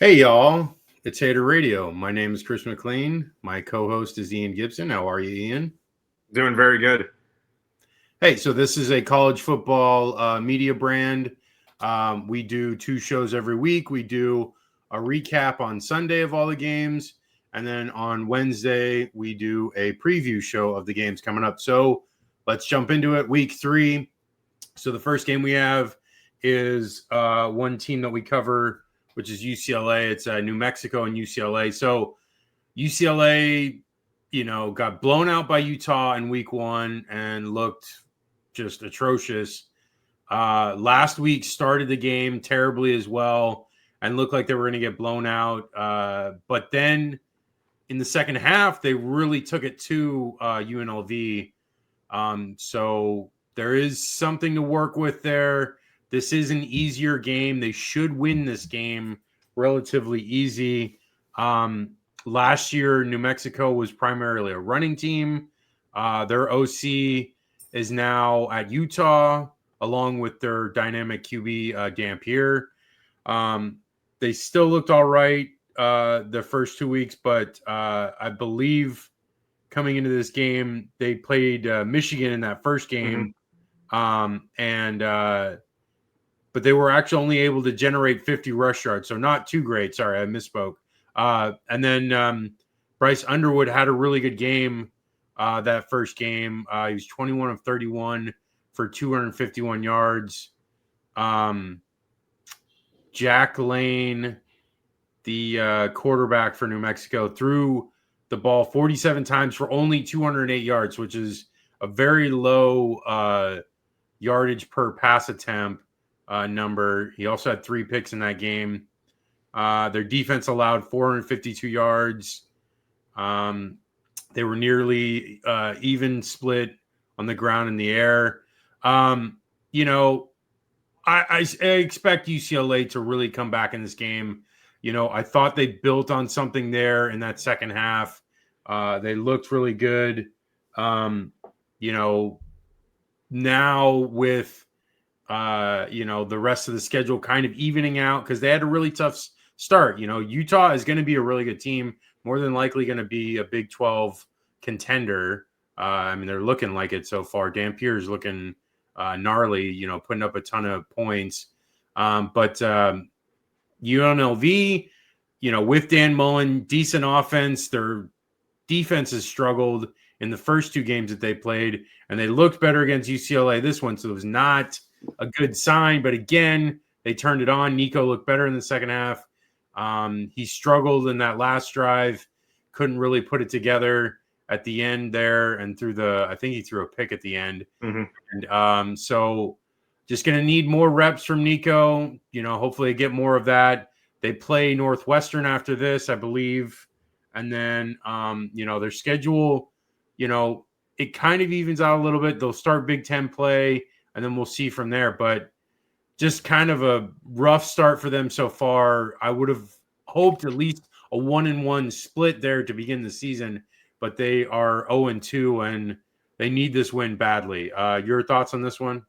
Hey, y'all. It's Hater Radio. My name is Chris McLean. My co host is Ian Gibson. How are you, Ian? Doing very good. Hey, so this is a college football media brand. We do two shows every week. We do a recap on Sunday of all the games. And then on Wednesday, we do a preview show of the games coming up. So let's jump into it. Week 3. So the first game we have is one team that we cover, which is UCLA. It's New Mexico and UCLA. So UCLA, got blown out by Utah in week 1 and looked just atrocious. Last week started the game terribly as well and looked like they were going to get blown out. But then in the second half, they really took it to UNLV. So there is something to work with there. This is an easier game. They should win this game relatively easy. Last year, New Mexico was primarily a running team. Their OC is now at Utah, along with their dynamic QB, Dampier. They still looked all right the first 2 weeks, but I believe coming into this game, they played Michigan in that first game. But they were actually only able to generate 50 rush yards, so not too great. Sorry, I misspoke. And then Bryce Underwood had a really good game that first game. He was 21 of 31 for 251 yards. Jack Lane, the quarterback for New Mexico, threw the ball 47 times for only 208 yards, which is a very low yardage per pass attempt number. He also had 3 picks in that game. Their defense allowed 452 yards. They were nearly even split on the ground and the air. I expect UCLA to really come back in this game. I thought they built on something there in that second half. They looked really good. Now with the rest of the schedule kind of evening out because they had a really tough start. Utah is going to be a really good team, more than likely going to be a Big 12 contender. They're looking like it so far. Dampier is looking gnarly, putting up a ton of points. But UNLV, with Dan Mullen, decent offense. Their defense has struggled in the first 2 games that they played, and they looked better against UCLA this one, so it was not a good sign. But again, they turned it on. Nico looked better in the second half. He struggled in that last drive, couldn't really put it together at the end there, and I think he threw a pick at the end. And so just going to need more reps from Nico. Hopefully get more of that. They play Northwestern after this, I believe. And then, their schedule, it kind of evens out a little bit. They'll start Big Ten play, and then we'll see from there. But just kind of a rough start for them so far. I would have hoped at least a 1-1 split there to begin the season, but they are 0-2, and they need this win badly. Your thoughts on this one?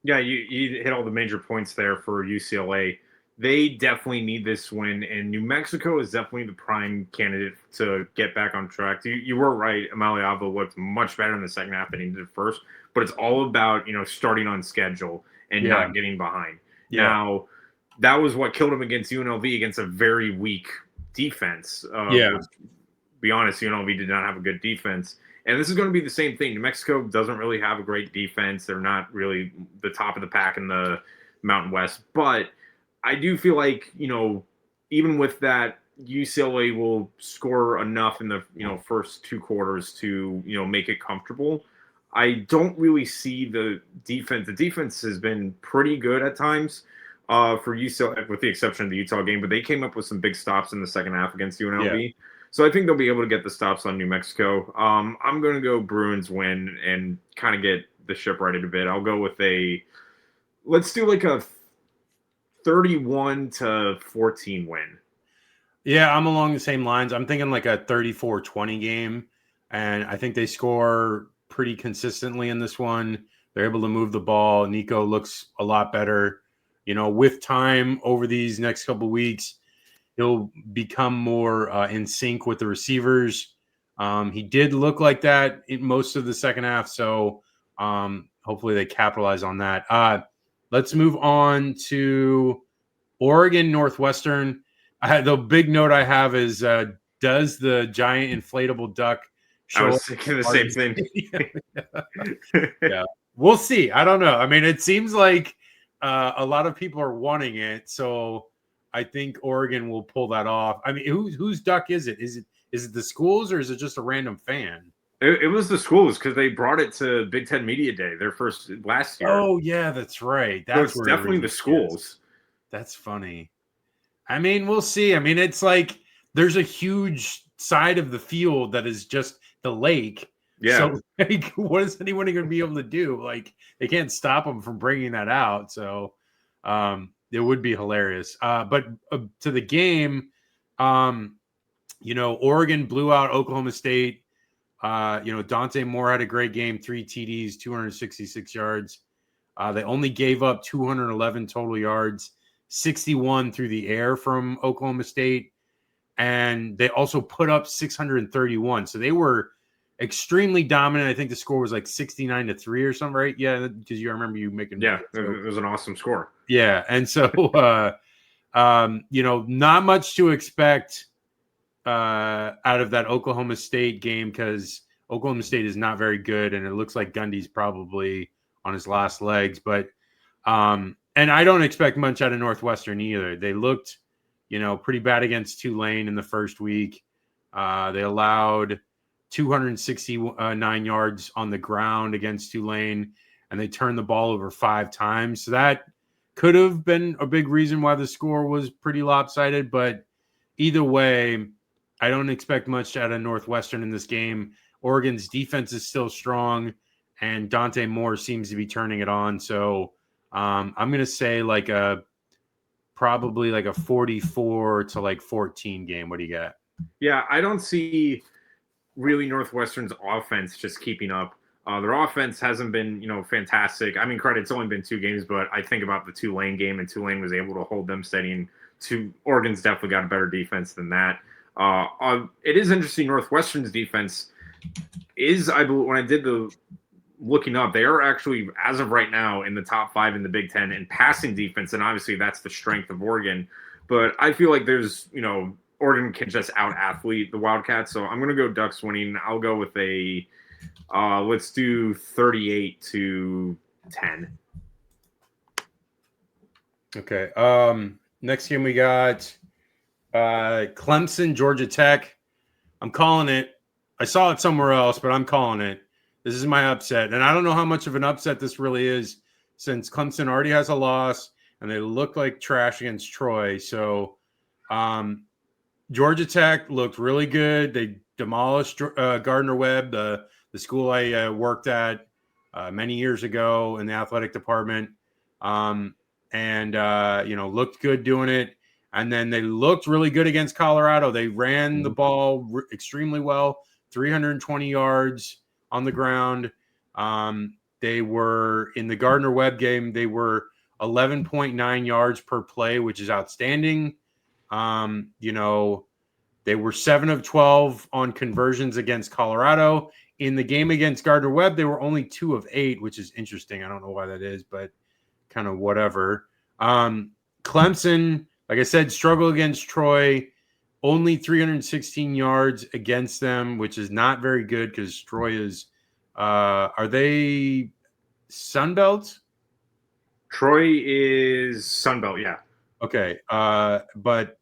Yeah, you hit all the major points there for UCLA. They definitely need this win, and New Mexico is definitely the prime candidate to get back on track. You were right. Amaliava looked much better in the second half than he did first, but it's all about starting on schedule and not getting behind. Yeah. Now, that was what killed him against UNLV, against a very weak defense. Be honest, UNLV did not have a good defense. And this is going to be the same thing. New Mexico doesn't really have a great defense. They're not really the top of the pack in the Mountain West. But I do feel like, even with that, UCLA will score enough in the first 2 quarters to make it comfortable. I don't really see the defense. The defense has been pretty good at times for UCLA, with the exception of the Utah game. But they came up with some big stops in the second half against UNLV. Yeah. So I think they'll be able to get the stops on New Mexico. I'm going to go Bruins win and kind of get the ship righted a bit. I'll go with let's do like a 31-14 win. Yeah, I'm along the same lines. I'm thinking like a 34-20 game, and I think they score pretty consistently in this one. They're able to move the ball. Nico looks a lot better. With time over these next couple of weeks, he'll become more in sync with the receivers. He did look like that in most of the second half, so hopefully they capitalize on that. Let's move on to Oregon Northwestern. The big note I have is does the giant inflatable duck I show was up? thinking the same thing. Yeah, we'll see. I don't know. I mean, it seems like a lot of people are wanting it, so I think Oregon will pull that off. I mean, whose duck is it? Is it the schools or is it just a random fan? It was the schools because they brought it to Big Ten Media Day, their first last year. Oh yeah, that's right. So That's it's where it definitely the originated. schools. That's funny. I mean, we'll see. I mean, it's like there's a huge side of the field that is just the lake. Yeah. So, like, what is anyone going to be able to do? Like, they can't stop them from bringing that out. So, it would be hilarious. But to the game, Oregon blew out Oklahoma State. Dante Moore had a great game, 3 TDs, 266 yards. They only gave up 211 total yards, 61 through the air from Oklahoma State. And they also put up 631. So they were extremely dominant. I think the score was like 69-3 or something, right? Yeah, because you remember you making. Yeah, it was an awesome score. Yeah. And so, not much to expect out of that Oklahoma State game because Oklahoma State is not very good, and it looks like Gundy's probably on his last legs. But and I don't expect much out of Northwestern either. They looked, pretty bad against Tulane in the first week. They allowed 269 yards on the ground against Tulane, and they turned the ball over 5 times. So that could have been a big reason why the score was pretty lopsided. But either way, I don't expect much out of Northwestern in this game. Oregon's defense is still strong, and Dante Moore seems to be turning it on. So I'm going to say probably like a 44 to like 14 game. What do you got? Yeah, I don't see really Northwestern's offense just keeping up. Their offense hasn't been, fantastic. I mean, it's only been 2 games, but I think about the Tulane game, and Tulane was able to hold them steady. And Oregon's definitely got a better defense than that. It is interesting. Northwestern's defense is, I believe, when I did the looking up, they are actually, as of right now, in the top 5 in the Big Ten in passing defense, and obviously that's the strength of Oregon. But I feel like there's, Oregon can just out-athlete the Wildcats, so I'm going to go Ducks winning. I'll go with a, let's do 38-10. Okay. Next game we got Clemson, Georgia Tech. I'm calling it. I saw it somewhere else, but I'm calling it. This is my upset. And I don't know how much of an upset this really is since Clemson already has a loss and they look like trash against Troy. So Georgia Tech looked really good. They demolished Gardner-Webb, the school I worked at many years ago in the athletic department. Looked good doing it. And then they looked really good against Colorado. They ran the ball extremely well, 320 yards on the ground. They were in the Gardner-Webb game. They were 11.9 yards per play, which is outstanding. They were 7 of 12 on conversions against Colorado. In the game against Gardner-Webb, they were only 2 of 8, which is interesting. I don't know why that is, but kind of whatever. Clemson, like I said, struggled against Troy. Only 316 yards against them, which is not very good because Troy is are they Sunbelt? Troy is Sunbelt, yeah. Okay. But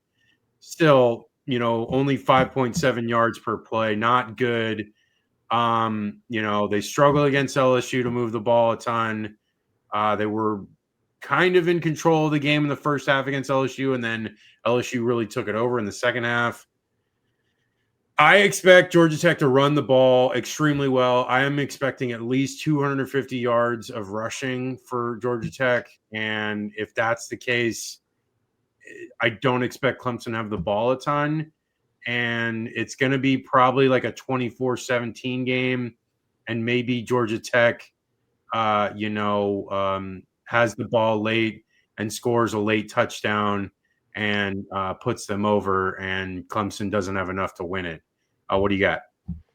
still, only 5.7 yards per play. Not good. They struggle against LSU to move the ball a ton. They were kind of in control of the game in the first half against LSU, and then LSU really took it over in the second half. I expect Georgia Tech to run the ball extremely well. I am expecting at least 250 yards of rushing for Georgia Tech. And if that's the case, I don't expect Clemson to have the ball a ton. And it's going to be probably like a 24-17 game. And maybe Georgia Tech, has the ball late and scores a late touchdown. and puts them over, and Clemson doesn't have enough to win it. What do you got?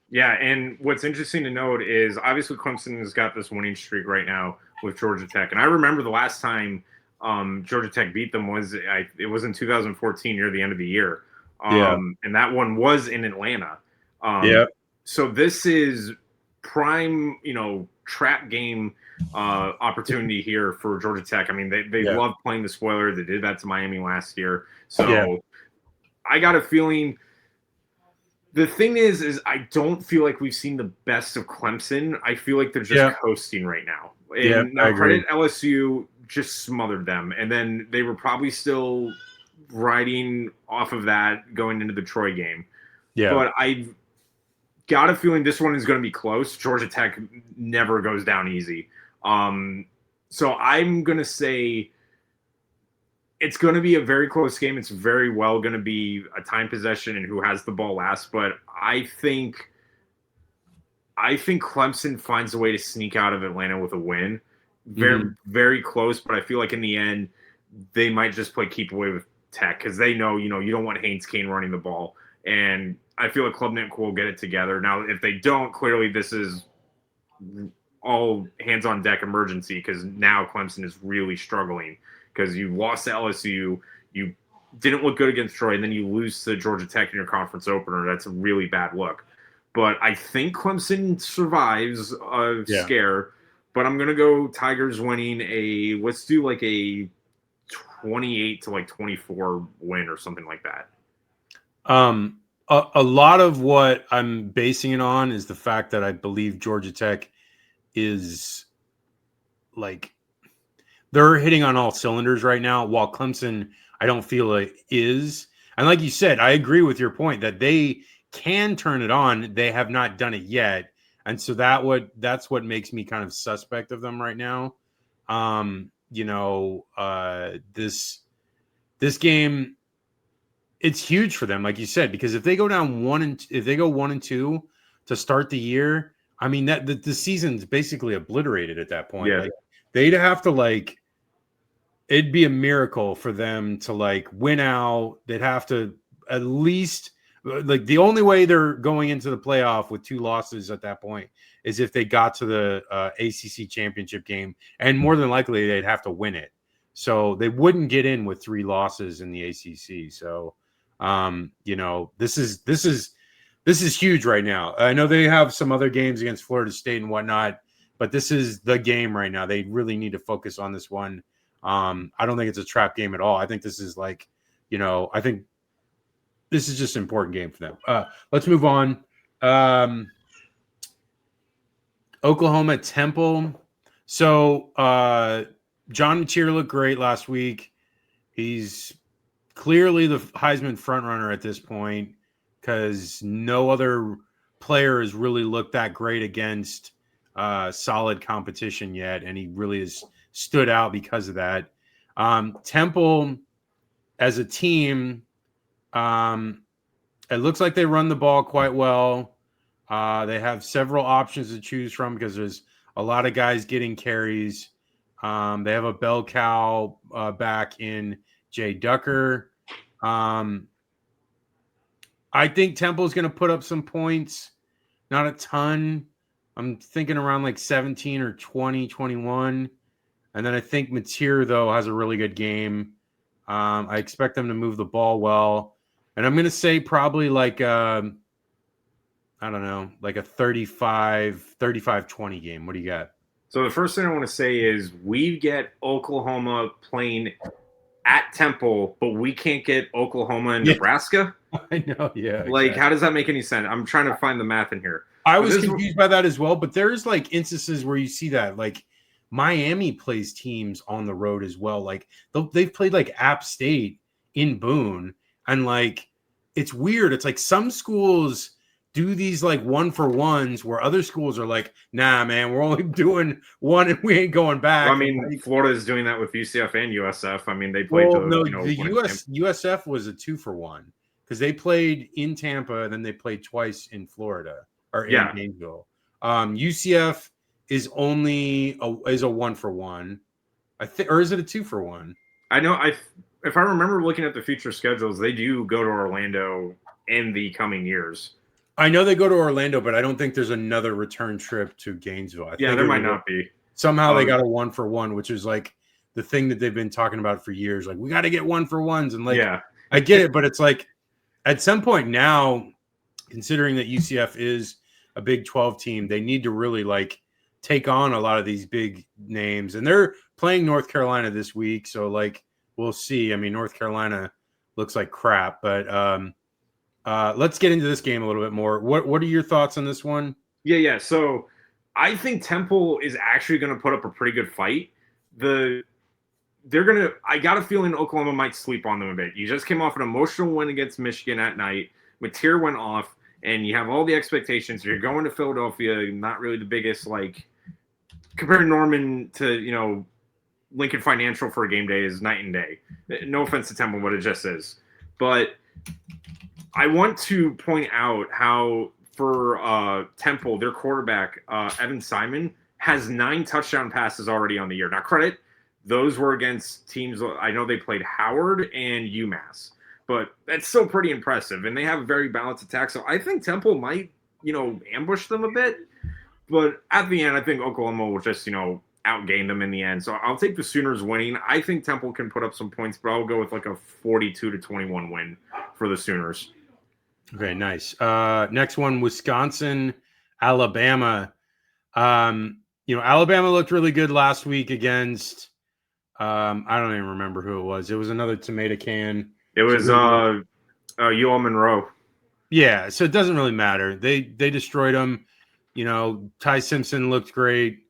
Yeah, and what's interesting to note is obviously Clemson has got this winning streak right now with Georgia Tech, and I remember the last time Georgia Tech beat them it was in 2014 near the end of the year, Yeah. and that one was in Atlanta. Yeah. So this is prime, trap game opportunity here for Georgia Tech. I mean, they Yeah. love playing the spoiler. They did that to Miami last year, so Yeah. I got a feeling. The thing is I don't feel like we've seen the best of Clemson. I feel like they're just coasting right now. Yeah, And I now agree. credit LSU just smothered them. And then they were probably still riding off of that going into the Troy game. Yeah. But I've got a feeling this one is going to be close. Georgia Tech never goes down easy. So I'm going to say it's going to be a very close game. It's very well going to be a time possession and who has the ball last. But I think Clemson finds a way to sneak out of Atlanta with a win. Very, very close. But I feel like in the end, they might just play keep away with Tech because they know, you don't want Haynes Kane running the ball. And I feel like Klubnik will get it together. Now, if they don't, clearly this is all hands on deck emergency because now Clemson is really struggling because you lost to LSU, you didn't look good against Troy, and then you lose to Georgia Tech in your conference opener. That's a really bad look. But I think Clemson survives a scare. But I'm gonna go Tigers winning let's do like a 28 to 24 win or something like that. A lot of what I'm basing it on is the fact that I believe Georgia Tech is like they're hitting on all cylinders right now, while Clemson, I don't feel like is. And like you said, I agree with your point that they can turn it on. They have not done it yet. And so that's what makes me kind of suspect of them right now. This game, it's huge for them, like you said, because if they go down if they go 1-2 to start the year, I mean that the season's basically obliterated at that point. Yeah. Like they'd have to it'd be a miracle for them to win out. They'd have to at least the only way they're going into the playoff with 2 losses at that point is if they got to the ACC championship game, and more than likely they'd have to win it. So they wouldn't get in with 3 losses in the ACC. So this is huge right now. I know they have some other games against Florida State and whatnot, but this is the game right now. They really need to focus on this one. I don't think it's a trap game at all. I think this is I think this is just an important game for them. Let's move on. Oklahoma Temple. So John Mateer looked great last week. He's clearly the Heisman frontrunner at this point because no other player has really looked that great against solid competition yet, and he really has stood out because of that. Temple, as a team, it looks like they run the ball quite well. They have several options to choose from because there's a lot of guys getting carries. They have a bell cow back in Jay Ducker. I think Temple's going to put up some points, not a ton. I'm thinking around 17 or 20, 21. And then I think Mateer, though, has a really good game. I expect them to move the ball well. And I'm going to say probably I don't know, like a 35-20 game. What do you got? So the first thing I want to say is we get Oklahoma playing at Temple, but we can't get Oklahoma and Nebraska. I know, yeah. Exactly. How does that make any sense? I'm trying to find the math in here. I was confused by that as well, but there's instances where you see that. Miami plays teams on the road as well. They've played App State in Boone, and it's weird. It's some schools do these 1-for-1s where other schools are nah, man, we're only doing one and we ain't going back. Well, I mean, Florida is doing that with UCF and USF. I mean, they played. USF was a 2-for-1 because they played in Tampa and then they played twice in Florida or in Gainesville. UCF is only a 1-for-1, I think, or is it a 2-for-1? I know. if I remember looking at the future schedules, they do go to Orlando in the coming years. I know they go to Orlando, but I don't think there's another return trip to Gainesville. I think there might not be. Somehow they got a 1-for-1, which is like the thing that they've been talking about for years. Like, we got to get 1-for-1s. And like, I get it, but it's like at some point now, considering that UCF is a Big 12 team, they need to really like take on a lot of these big names. And they're playing North Carolina this week. So like, we'll see. I mean, North Carolina looks like crap, but let's get into this game a little bit more. What are your thoughts on this one? Yeah. So I think Temple is actually going to put up a pretty good fight. I got a feeling Oklahoma might sleep on them a bit. You just came off an emotional win against Michigan at night. Mateer went off, and you have all the expectations. You're going to Philadelphia, not really the biggest, like, comparing Norman to, Lincoln Financial for a game day is night and day. No offense to Temple, but it just is. But I want to point out how for Temple, their quarterback, Evan Simon, has 9 touchdown passes already on the year. Now, credit, those were against teams. I know they played Howard and UMass, but that's still pretty impressive. And they have a very balanced attack. So I think Temple might, ambush them a bit. But at the end, I think Oklahoma will just, outgain them in the end. So I'll take the Sooners winning. I think Temple can put up some points, but I'll go with like a 42-21 win for the Sooners. Okay, nice. Next one, Wisconsin, Alabama. Alabama looked really good last week against I don't even remember who it was. It was another tomato can. It was UL Monroe. Yeah, so it doesn't really matter. They destroyed them. Ty Simpson looked great.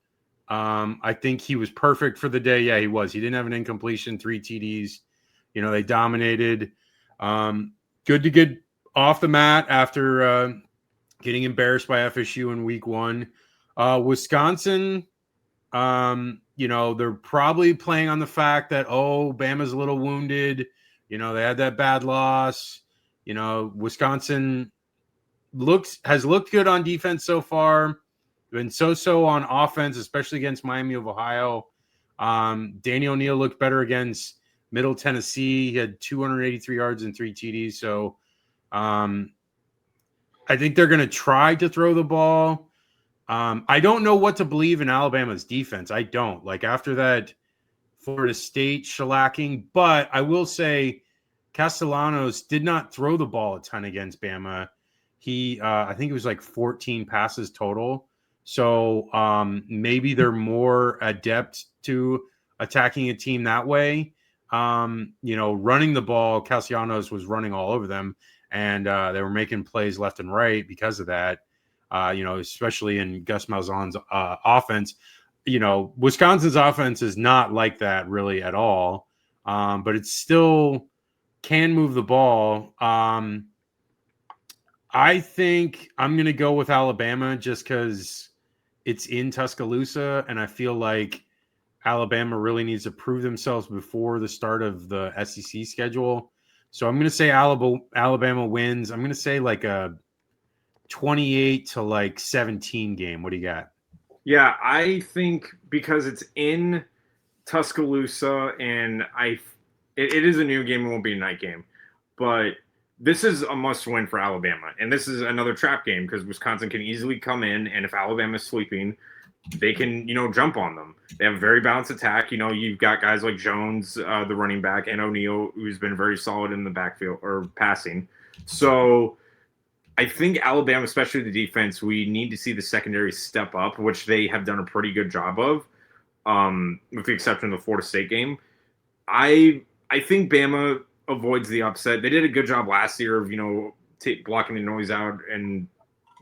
I think he was perfect for the day. Yeah, he was. He didn't have an incompletion, 3 TDs. They dominated. Good to get off the mat after getting embarrassed by FSU in week 1. Wisconsin, they're probably playing on the fact that, Bama's a little wounded. They had that bad loss. Wisconsin has looked good on defense so far. Been so on offense, especially against Miami of Ohio. Danny O'Neal looked better against Middle Tennessee. He had 283 yards and 3 TDs. So I think they're going to try to throw the ball. I don't know what to believe in Alabama's defense. I don't. Like, after that Florida State shellacking. But I will say Castellanos did not throw the ball a ton against Bama. He, I think it was like 14 passes total. So maybe they're more adept to attacking a team that way. Running the ball, Castellanos was running all over them, and they were making plays left and right because of that. Especially in Gus Malzahn's offense. Wisconsin's offense is not like that really at all, but it still can move the ball. I think I'm going to go with Alabama just because it's in Tuscaloosa, and I feel like Alabama really needs to prove themselves before the start of the SEC schedule. So I'm going to say Alabama wins. I'm going to say like a 28-17 game. What do you got? Yeah, I think because it's in Tuscaloosa, and it is a new game. It won't be a night game, but this is a must-win for Alabama, and this is another trap game because Wisconsin can easily come in, and if Alabama's sleeping, they can, jump on them. They have a very balanced attack. You've got guys like Jones, the running back, and O'Neal, who's been very solid in the backfield or passing. So I think Alabama, especially the defense, we need to see the secondary step up, which they have done a pretty good job of, with the exception of the Florida State game. I think Bama avoids the upset. They did a good job last year of, blocking the noise out and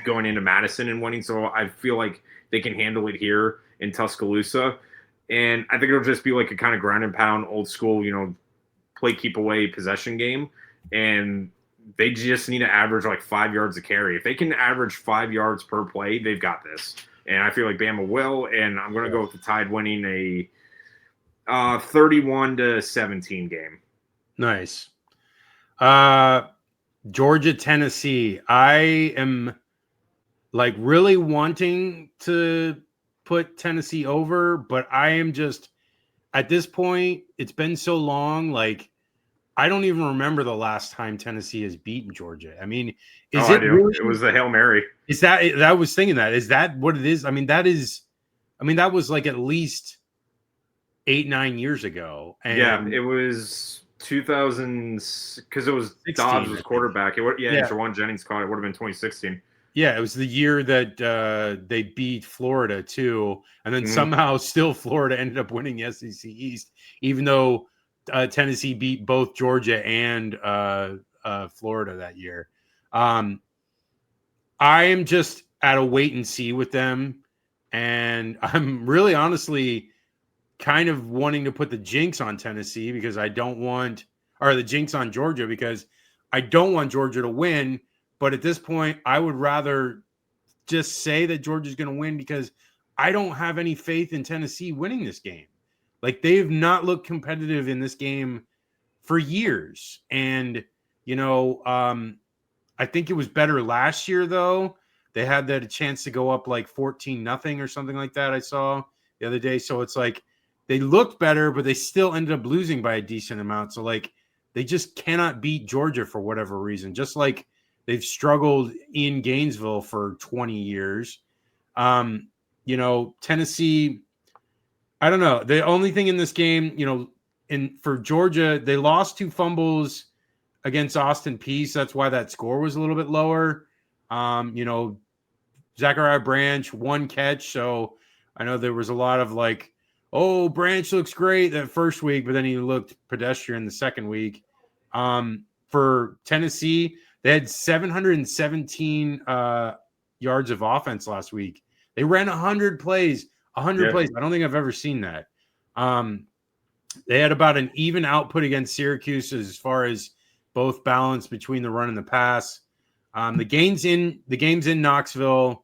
going into Madison and winning. So I feel like they can handle it here in Tuscaloosa. And I think it'll just be like a kind of ground and pound, old school, play keep away possession game. And they just need to average like 5 yards a carry. If they can average 5 yards per play, they've got this. And I feel like Bama will. And I'm going to go with the Tide winning a 31-17 game. Nice. Georgia, Tennessee. I am like really wanting to put Tennessee over, but I am just at this point, it's been so long. Like, I don't even remember the last time Tennessee has beaten Georgia. I mean, is I it do. really? It was the Hail Mary. Is that? I was thinking that. Is that what it is? I mean, that is. I mean, that was like at least 8-9 years ago. Yeah, And it was 2000 because it was 16, Dobbs was quarterback. And Jawan Jennings caught it. Would have been 2016. Yeah, it was the year that they beat Florida too, and then somehow still Florida ended up winning the SEC East, even though Tennessee beat both Georgia and Florida that year. I am just at a wait and see with them, and I'm really honestly kind of wanting to put the jinx on Tennessee because I don't want, or the jinx on Georgia because I don't want Georgia to win. But at this point, I would rather just say that Georgia's going to win because I don't have any faith in Tennessee winning this game. Like, they've not looked competitive in this game for years. And, I think it was better last year, though. They had that a chance to go up like 14-0 or something like that, I saw the other day. So it's like they looked better, but they still ended up losing by a decent amount. So, like, they just cannot beat Georgia for whatever reason. Just like they've struggled in Gainesville for 20 years. Tennessee, I don't know. The only thing in this game, for Georgia, they lost 2 fumbles against Austin Peay. That's why that score was a little bit lower. Zachariah Branch, 1 catch. So I know there was a lot of like, oh, Branch looks great that first week, but then he looked pedestrian the second week. For Tennessee, they had 717 yards of offense last week. They ran 100 plays. 100 plays. I don't think I've ever seen that. They had about an even output against Syracuse as far as both balance between the run and the pass. The game's in Knoxville.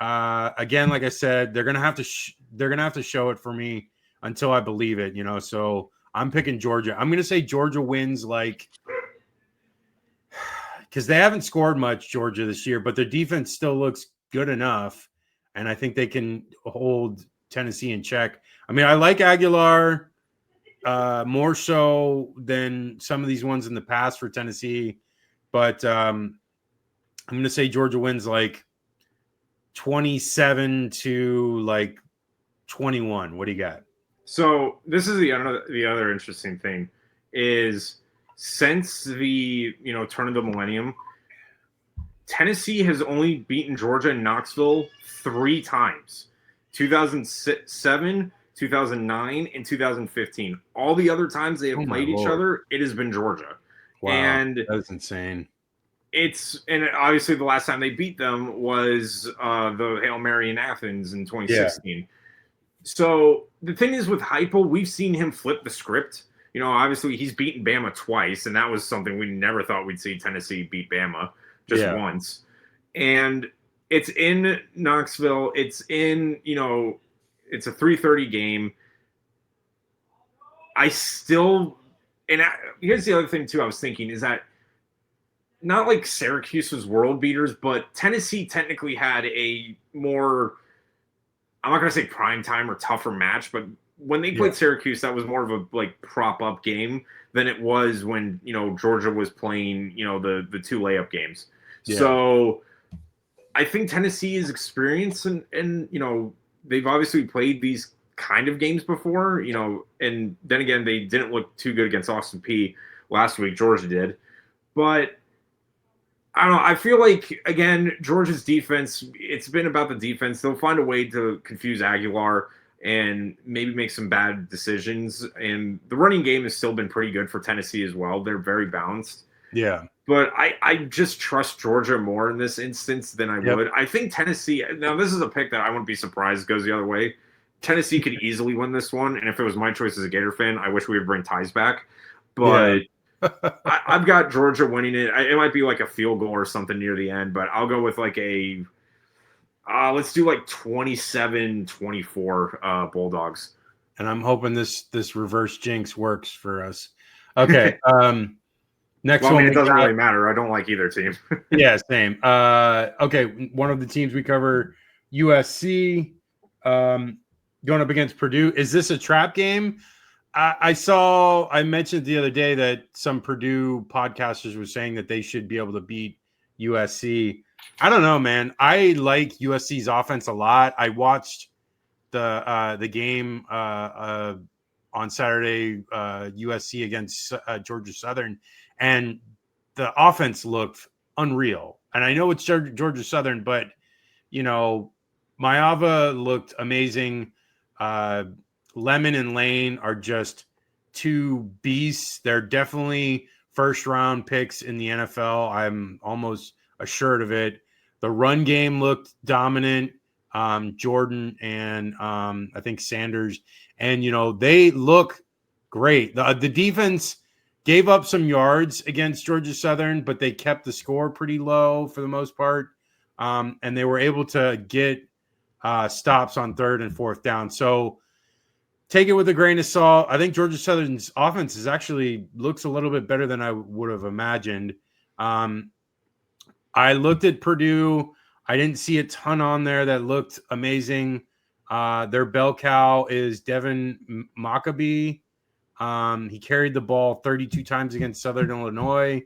Again, like I said, they're gonna have to show it for me until I believe it. So I'm picking Georgia. I'm gonna say Georgia wins because they haven't scored much, Georgia, this year, but their defense still looks good enough, and I think they can hold Tennessee in check. I mean, I like Aguilar more so than some of these ones in the past for Tennessee, but I'm going to say Georgia wins like 27 to like 21. What do you got? So this is the other interesting thing is since the turn of the millennium, Tennessee has only beaten Georgia in Knoxville 3 times: 2007, 2009, and 2015. All the other times they have played each other, it has been Georgia. Wow, and that's insane. And obviously the last time they beat them was the Hail Mary in Athens in 2016. Yeah. So the thing is with Heupel, we've seen him flip the script. Obviously he's beaten Bama twice, and that was something we never thought we'd see Tennessee beat Bama just once. And it's in Knoxville. It's in, it's a 3:30 game. Here's the other thing too I was thinking is that not like Syracuse was world beaters, but Tennessee technically had a more, I'm not going to say prime time or tougher match, but when they played Syracuse, that was more of a like prop up game than it was when, Georgia was playing, the 2 layup games. Yeah. So I think Tennessee is experienced and they've obviously played these kind of games before, and then again, they didn't look too good against Austin Peay last week. Georgia did. But I don't know. I feel like, again, Georgia's defense, it's been about the defense. They'll find a way to confuse Aguilar and maybe make some bad decisions. And the running game has still been pretty good for Tennessee as well. They're very balanced. Yeah. But I just trust Georgia more in this instance than I would. I think Tennessee, now this is a pick that I wouldn't be surprised goes the other way. Tennessee could easily win this one. And if it was my choice as a Gator fan, I wish we would bring ties back. But I've got Georgia winning it. It might be like a field goal or something near the end, but I'll go with like let's do like 27-24 Bulldogs. And I'm hoping this reverse jinx works for us. Okay. Next one. It doesn't really matter. I don't like either team. Yeah, same. Okay. One of the teams we cover, USC, going up against Purdue. Is this a trap game? I mentioned the other day that some Purdue podcasters were saying that they should be able to beat USC. I don't know, man. I like USC's offense a lot. I watched the game on Saturday, USC against Georgia Southern, and the offense looked unreal. And I know it's Georgia Southern, but Maeva looked amazing. Lemon and Lane are just two beasts. They're definitely first round picks in the NFL. I'm almost assured of it. The run game looked dominant. Jordan and I think Sanders, and they look great. The defense gave up some yards against Georgia Southern, but they kept the score pretty low for the most part, and they were able to get stops on third and fourth down. So take it with a grain of salt. I think Georgia Southern's offense is actually looks a little bit better than I would have imagined. I looked at Purdue. I didn't see a ton on there that looked amazing. Their bell cow is Devin Maccabee. He carried the ball 32 times against Southern Illinois.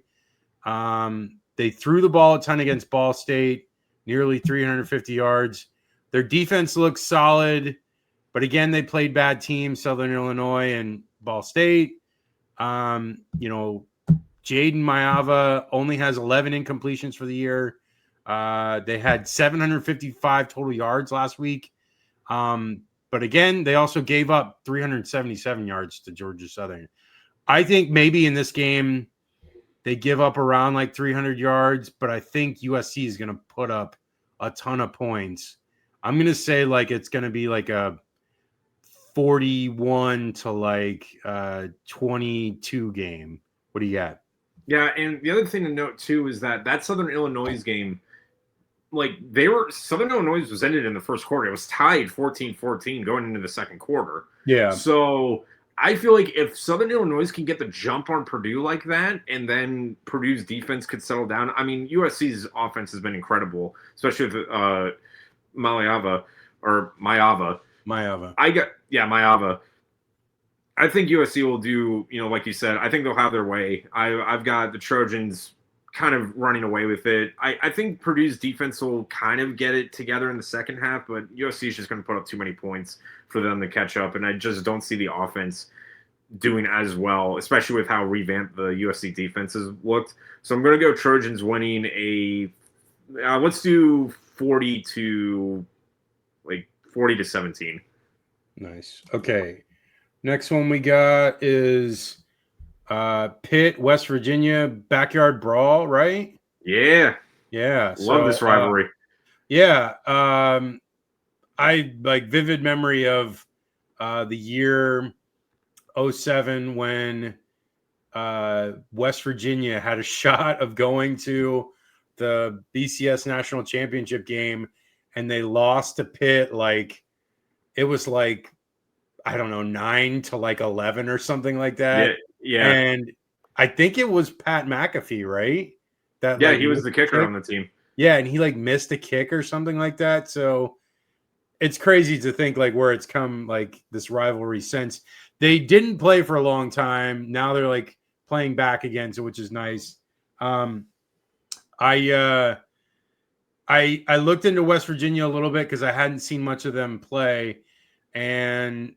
They threw the ball a ton against Ball State, nearly 350 yards. Their defense looks solid, but again, they played bad teams, Southern Illinois and Ball State. Jaden Maeva only has 11 incompletions for the year. They had 755 total yards last week. But again, they also gave up 377 yards to Georgia Southern. I think maybe in this game, they give up around like 300 yards, but I think USC is going to put up a ton of points. I'm going to say like it's going to be like a 41 to like 22 game. What do you got? Yeah, and the other thing to note too is that Southern Illinois game, like Southern Illinois was ended in the first quarter. It was tied 14-14 going into the second quarter. Yeah. So I feel like if Southern Illinois can get the jump on Purdue like that, and then Purdue's defense could settle down. I mean, USC's offense has been incredible, especially with Maeva. Maeva. I think USC will do, like you said, I think they'll have their way. I've got the Trojans kind of running away with it. I think Purdue's defense will kind of get it together in the second half, but USC is just going to put up too many points for them to catch up, and I just don't see the offense doing as well, especially with how revamped the USC defense has looked. So I'm going to go Trojans winning let's do 40 to 17. Nice. Okay. Next one we got is Pitt, West Virginia, backyard brawl, right? Yeah. Yeah. Love this rivalry. I like vivid memory of the year 2007 when West Virginia had a shot of going to the BCS National Championship game, and they lost to Pitt. Like it was like, I don't know, 9 to 11 or something like that. Yeah. And I think it was Pat McAfee, right? He was the kicker on the team. Yeah, and he missed a kick or something like that. So it's crazy to think where it's come this rivalry since. They didn't play for a long time. Now they're playing back again, so which is nice. I looked into West Virginia a little bit because I hadn't seen much of them play, and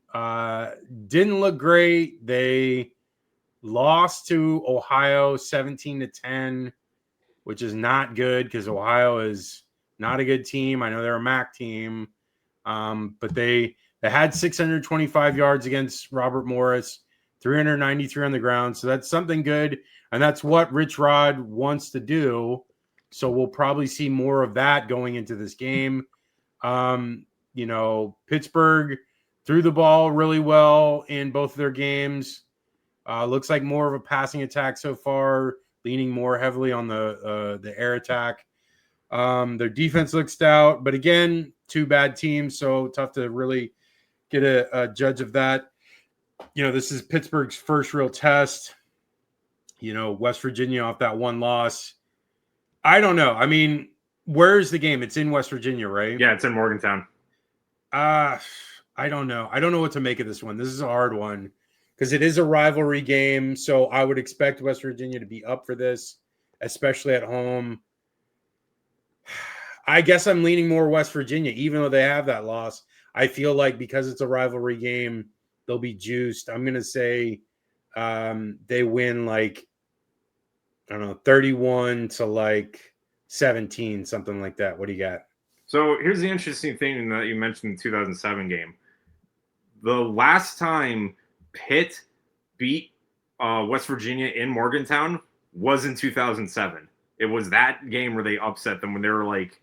didn't look great. They lost to Ohio 17-10, which is not good because Ohio is not a good team. I know they're a MAC team, but they had 625 yards against Robert Morris, 393 on the ground. So that's something good, and that's what Rich Rod wants to do. So we'll probably see more of that going into this game. Pittsburgh threw the ball really well in both of their games. Looks like more of a passing attack so far, leaning more heavily on the air attack. Their defense looks stout, but again, two bad teams, so tough to really get a judge of that. This is Pittsburgh's first real test. West Virginia off that one loss. I don't know. I mean, where's the game? It's in West Virginia, right? Yeah, it's in Morgantown. I don't know. I don't know what to make of this one. This is a hard one because it is a rivalry game. So I would expect West Virginia to be up for this, especially at home. I guess I'm leaning more West Virginia, even though they have that loss. I feel like because it's a rivalry game, they'll be juiced. I'm going to say they win like, I don't know, 31 to like 17, something like that. What do you got? So here's the interesting thing that you mentioned the 2007 game. The last time Pitt beat West Virginia in Morgantown was in 2007. It was that game where they upset them when they were like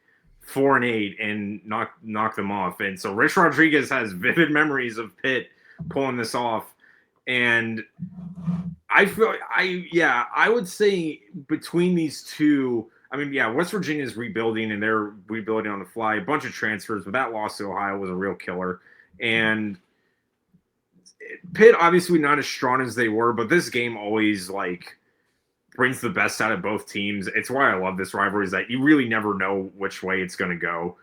4-8 and knocked them off. And so Rich Rodriguez has vivid memories of Pitt pulling this off. And I would say between these two, I mean, yeah, West Virginia is rebuilding and they're rebuilding on the fly. A bunch of transfers, but that loss to Ohio was a real killer. And Pitt obviously not as strong as they were, but this game always like brings the best out of both teams. It's why I love this rivalry, is that you really never know which way it's going to go.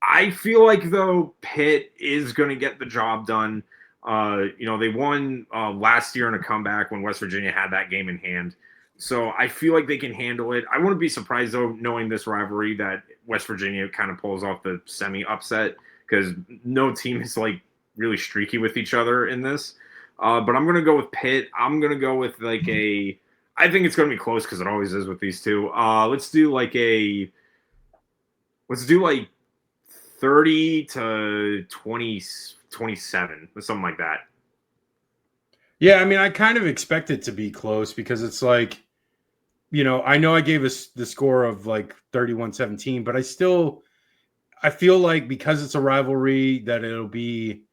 I feel like, though, Pitt is going to get the job done. They won last year in a comeback when West Virginia had that game in hand. So I feel like they can handle it. I wouldn't be surprised, though, knowing this rivalry, that West Virginia kind of pulls off the semi-upset, because no team is like really streaky with each other in this. But I'm going to go with Pitt. I'm going to go with like I think it's going to be close because it always is with these two. Let's do like 30 to 20, 27 or something like that. Yeah, I mean, I kind of expect it to be close because it's like, I know I gave us the score of like 31-17, but I feel like because it's a rivalry that it'll be,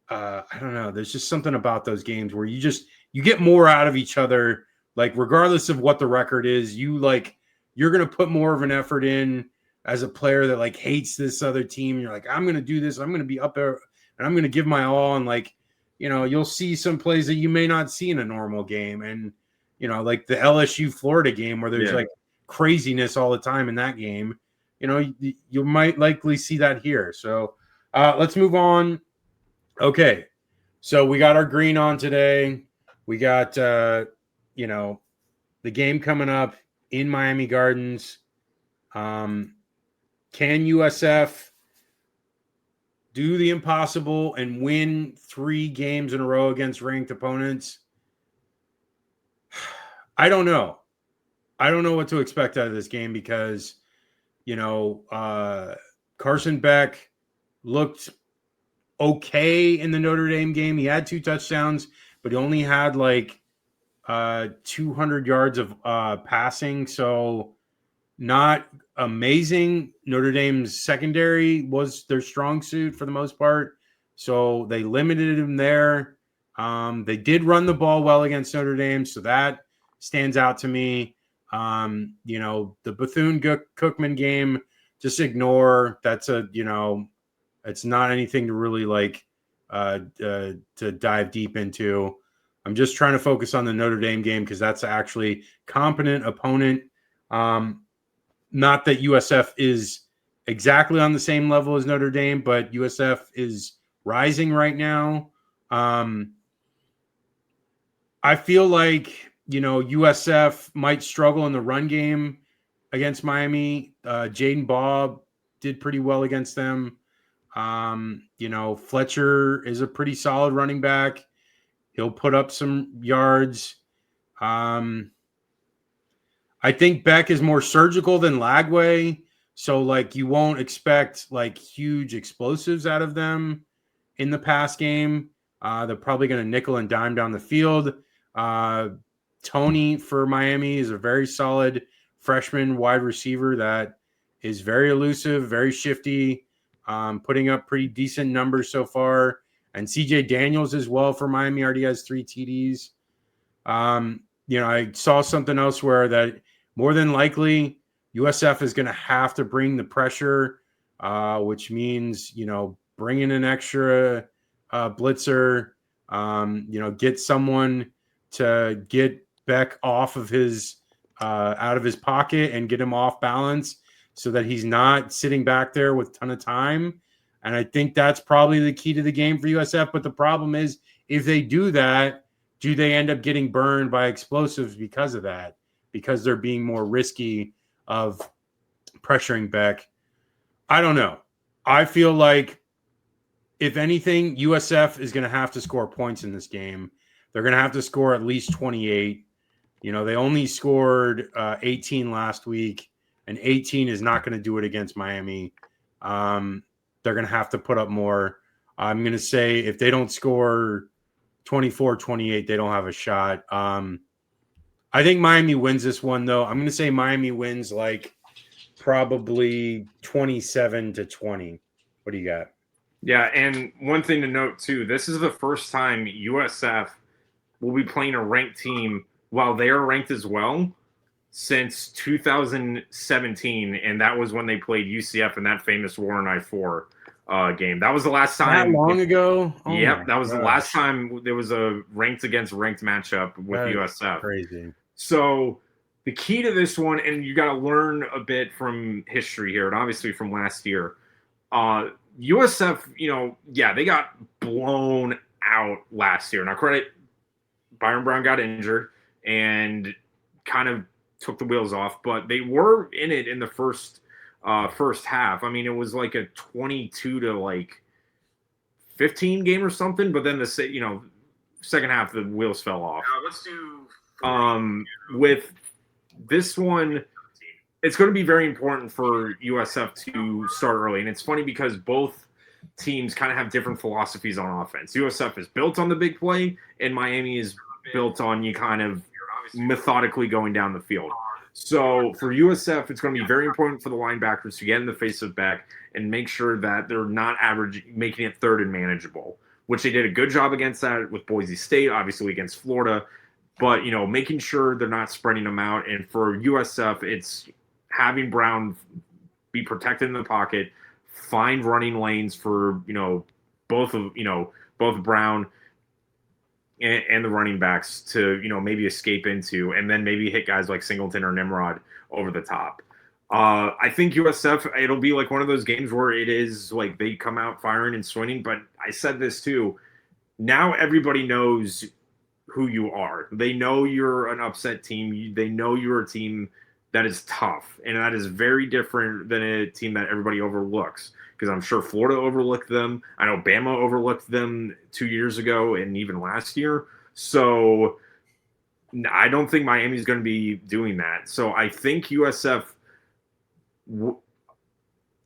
I don't know. There's just something about those games where you get more out of each other. Like, regardless of what the record is, you're going to put more of an effort in as a player that like hates this other team. You're like, I'm going to do this. I'm going to be up there and I'm going to give my all. And like, you'll see some plays that you may not see in a normal game. And, like the LSU Florida game where there's like craziness all the time in that game, you might likely see that here. So let's move on. Okay. So we got our green on today. We got, the game coming up in Miami Gardens. Can USF do the impossible and win 3 games in a row against ranked opponents? I don't know. I don't know what to expect out of this game because, Carson Beck looked okay in the Notre Dame game. He had 2 touchdowns, but he only had like 200 yards of passing. So not amazing. Notre Dame's secondary was their strong suit for the most part. So they limited him there. They did run the ball well against Notre Dame. So that stands out to me. The Bethune-Cookman game, just ignore. That's it's not anything to really like to dive deep into. I'm just trying to focus on the Notre Dame game because that's actually competent opponent. Not that USF is exactly on the same level as Notre Dame, but USF is rising right now. I feel like, USF might struggle in the run game against Miami. Jaden Baugh did pretty well against them. Fletcher is a pretty solid running back. He'll put up some yards. I think Beck is more surgical than Lagway. So, like, you won't expect, like, huge explosives out of them in the pass game. They're probably going to nickel and dime down the field. Tony for Miami is a very solid freshman wide receiver that is very elusive, very shifty, putting up pretty decent numbers so far. And CJ Daniels as well for Miami already has 3 TDs. I saw something elsewhere that more than likely USF is going to have to bring the pressure, which means, bringing an extra blitzer, get someone to get Beck off of his out of his pocket and get him off balance so that he's not sitting back there with a ton of time. And I think that's probably the key to the game for USF. But the problem is if they do that, do they end up getting burned by explosives because of that? Because they're being more risky of pressuring Beck? I don't know. I feel like, if anything, USF is going to have to score points in this game. They're going to have to score at least 28. They only scored 18 last week, and 18 is not going to do it against Miami. They're going to have to put up more. I'm going to say if they don't score 24-28, they don't have a shot. I think Miami wins this one, though. I'm going to say Miami wins like probably 27-20. What do you got? Yeah, and one thing to note too, this is the first time USF will be playing a ranked team while they are ranked as well since 2017, and that was when they played UCF in that famous Warren I-4 game. That was the last time. That long ago? Oh yep, that was the last time there was a ranked against ranked matchup with USF. Crazy. So the key to this one, and you got to learn a bit from history here, and obviously from last year. USF, they got blown out last year. Now, credit, Byron Brown got injured and kind of took the wheels off, but they were in it in the first half. I mean, it was like a 22-15 game or something, but then second half the wheels fell off. Let's do with this one. It's going to be very important for USF to start early. And it's funny because both teams kind of have different philosophies on offense. USF is built on the big play, and Miami is built on you kind of methodically going down the field. So for USF, it's going to be very important for the linebackers to get in the face of Beck and make sure that they're not making it third and manageable, which they did a good job against that with Boise State, obviously against Florida. But, making sure they're not spreading them out. And for USF, it's having Brown be protected in the pocket, find running lanes for both Brown and the running backs to maybe escape into, and then maybe hit guys like Singleton or Nimrod over the top. I think USF, it'll be like one of those games where it is like they come out firing and swinging. But I said this too. Now everybody knows who you are. They know you're an upset team. They know you're a team that is tough, and that is very different than a team that everybody overlooks, because I'm sure Florida overlooked them. I know Bama overlooked them 2 years ago and even last year. So I don't think Miami's going to be doing that. So I think USF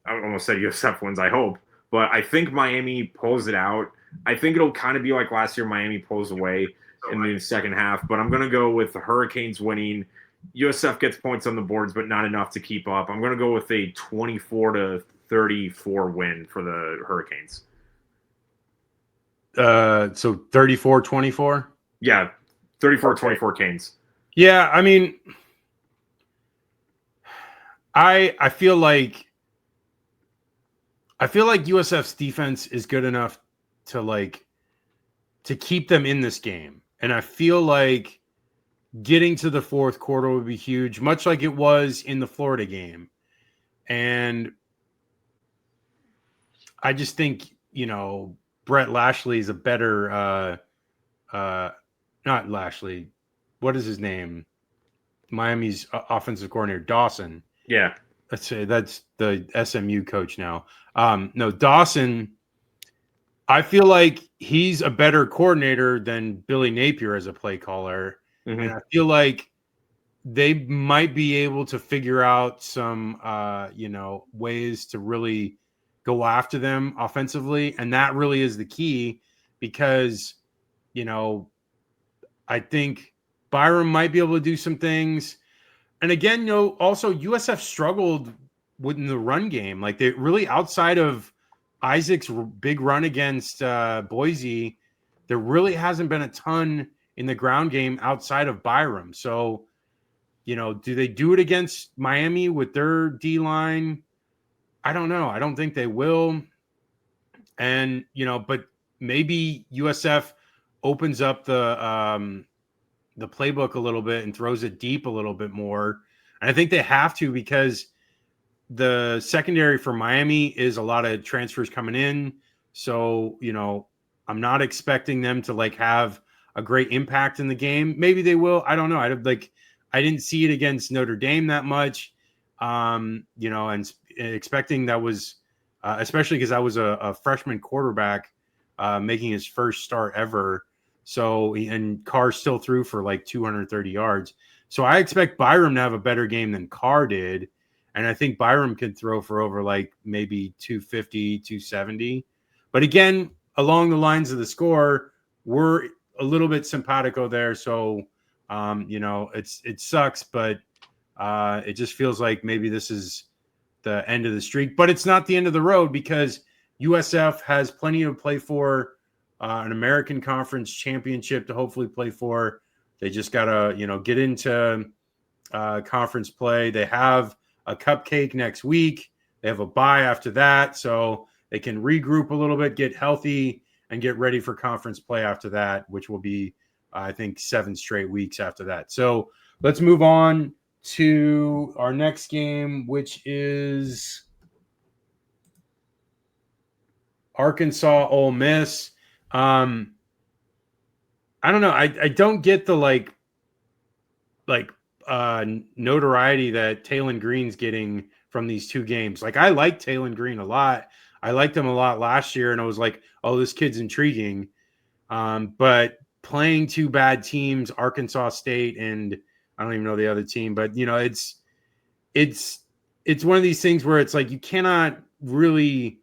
I almost said USF wins, I hope, but I think Miami pulls it out. I think it'll kind of be like last year, Miami pulls away in the second half, but I'm going to go with the Hurricanes winning. USF gets points on the boards, but not enough to keep up. I'm going to go with a 24-34 win for the Hurricanes. So 34-24? Yeah, 34-24 Canes. Yeah, I mean, I feel like USF's defense is good enough to keep them in this game. And I feel like getting to the fourth quarter would be huge, much like it was in the Florida game. And I just think, Brett Lashley is a better not Lashley. What is his name? Miami's offensive coordinator, Dawson. Yeah. Let's say that's the SMU coach now. No, Dawson, I feel like he's a better coordinator than Billy Napier as a play caller. Mm-hmm. And I feel like they might be able to figure out some, ways to really go after them offensively. And that really is the key because, I think Byron might be able to do some things. And again, also USF struggled within the run game. Like they really, outside of Isaac's big run against Boise, there really hasn't been a ton in the ground game outside of Byram. So, do they do it against Miami with their D-line? I don't know. I don't think they will. And, but maybe USF opens up the playbook a little bit and throws it deep a little bit more. And I think they have to, because the secondary for Miami is a lot of transfers coming in. So, I'm not expecting them to like have a great impact in the game. Maybe they will. I don't know. I didn't see it against Notre Dame that much. You know, and expecting that was especially because I was a freshman quarterback making his first start ever. So and Carr still threw for like 230 yards. So I expect Byram to have a better game than Carr did. And I think Byram could throw for over like maybe 250, 270. But again, along the lines of the score, we're a little bit simpatico there. So, you know, it sucks, but it just feels like maybe this is the end of the streak. But it's not the end of the road because USF has plenty to play for, an American Conference championship to hopefully play for. They just got to, you know, get into conference play. They have a cupcake next week. They have a bye after that. So they can regroup a little bit, get healthy, and get ready for conference play after that, which will be, I think, 7 straight weeks after that. So let's move on to our next game, which is Arkansas Ole Miss. I don't know. I don't get the like notoriety that Taylon Green's getting from these two games. Like I like Taylon Green a lot. I liked him a lot last year, and I was like, oh, this kid's intriguing. But playing two bad teams, Arkansas State and I don't even know the other team, but you know, it's one of these things where it's like you cannot really